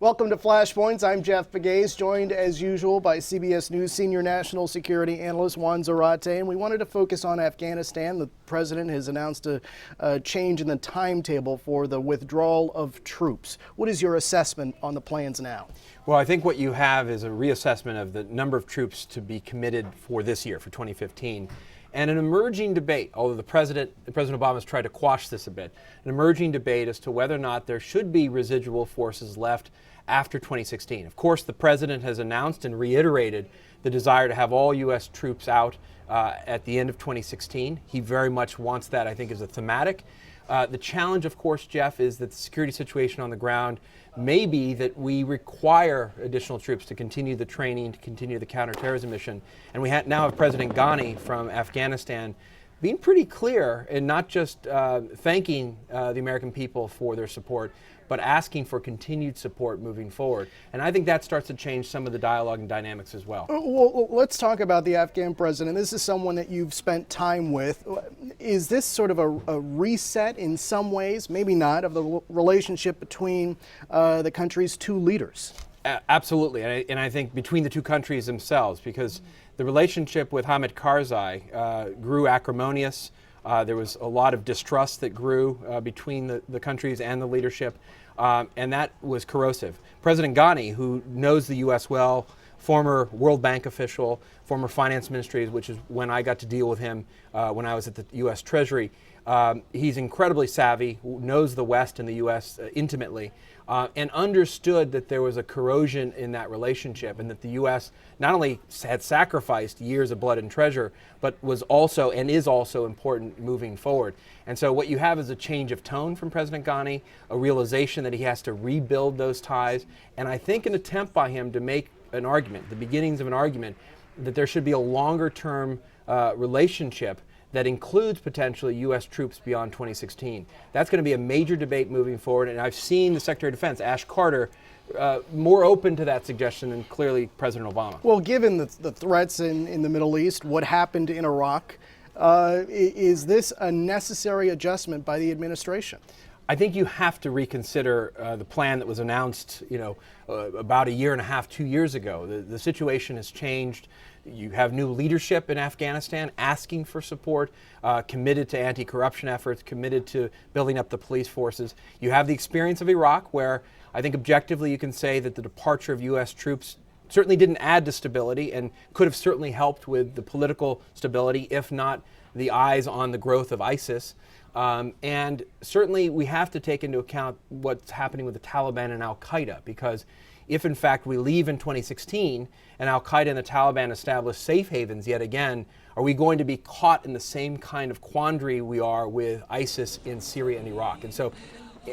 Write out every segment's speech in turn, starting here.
Welcome to Flashpoints. I'm Jeff Pegues, joined as usual by CBS News senior national security analyst Juan Zarate, and we wanted to focus on Afghanistan. The president has announced a change in the timetable for the withdrawal of troops. What is your assessment on the plans now? Well, I think what you have is a reassessment of the number of troops to be committed for this year, for 2015. And an emerging debate, although President Obama has tried to quash this a bit, an emerging debate as to whether or not there should be residual forces left after 2016. Of course, the president has announced and reiterated the desire to have all U.S. troops out at the end of 2016. He very much wants that, I think, as a thematic. The challenge, of course, Jeff, is that the security situation on the ground may be that we require additional troops to continue the training, to continue the counterterrorism mission. And we now have President Ghani from Afghanistan being pretty clear and not just thanking the American people for their support, but asking for continued support moving forward. And I think that starts to change some of the dialogue and dynamics as well. Well, let's talk about the Afghan president. This is someone that you've spent time with. Is this sort of a reset in some ways, maybe not, of the relationship between the country's two leaders? Absolutely, and I think between the two countries themselves, because the relationship with Hamid Karzai grew acrimonious. There was a lot of distrust that grew between the countries and the leadership, and that was corrosive. President Ghani, who knows the U.S. well, former World Bank official, former finance ministry, which is when I got to deal with him when I was at the U.S. Treasury. He's incredibly savvy, knows the West and the U.S. Intimately, and understood that there was a corrosion in that relationship and that the U.S. not only had sacrificed years of blood and treasure, but was also and is also important moving forward. And so what you have is a change of tone from President Ghani, a realization that he has to rebuild those ties, and I think an attempt by him to make an argument, the beginnings of an argument, that there should be a longer-term relationship that includes potentially U.S. troops beyond 2016. That's going to be a major debate moving forward, and I've seen the Secretary of Defense, Ash Carter, more open to that suggestion than clearly President Obama. Well, given the threats in the Middle East, what happened in Iraq, is this a necessary adjustment by the administration? I think you have to reconsider the plan that was announced, about a year and a half, 2 years ago. The situation has changed. You have new leadership in Afghanistan asking for support, committed to anti-corruption efforts, committed to building up the police forces. You have the experience of Iraq, where I think objectively you can say that the departure of U.S. troops certainly didn't add to stability and could have certainly helped with the political stability, if not the eyes on the growth of ISIS. And certainly we have to take into account what's happening with the Taliban and al-Qaeda, because if in fact we leave in 2016 and al-Qaeda and the Taliban establish safe havens yet again, are we going to be caught in the same kind of quandary we are with ISIS in Syria and Iraq? And so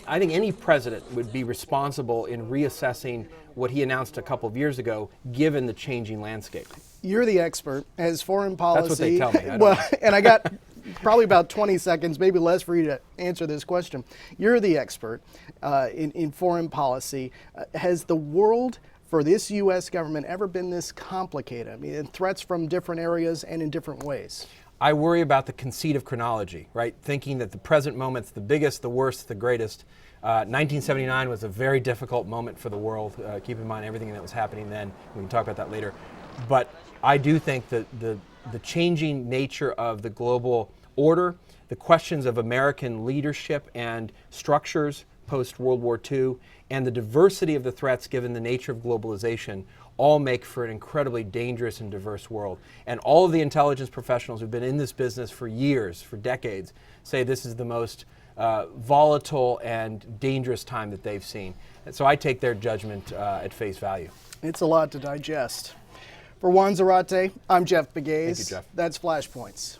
I think any president would be responsible in reassessing what he announced a couple of years ago, given the changing landscape. You're the expert as foreign policy. That's what they tell me. I don't know. And I got probably about 20 seconds, maybe less, for you to answer this question. You're the expert in foreign policy. Has the world for this U.S. government ever been this complicated? I mean, threats from different areas and in different ways. I worry about the conceit of chronology, right? Thinking that the present moment's the biggest, the worst, the greatest. 1979 was a very difficult moment for the world. Keep in mind everything that was happening then. We can talk about that later. But I do think that the changing nature of the global order, the questions of American leadership and structures post-World War II, and the diversity of the threats given the nature of globalization all make for an incredibly dangerous and diverse world. And all of the intelligence professionals who've been in this business for years, for decades, say this is the most volatile and dangerous time that they've seen. And so I take their judgment at face value. It's a lot to digest. For Juan Zarate, I'm Jeff Pegues. Thank you, Jeff. That's Flashpoints.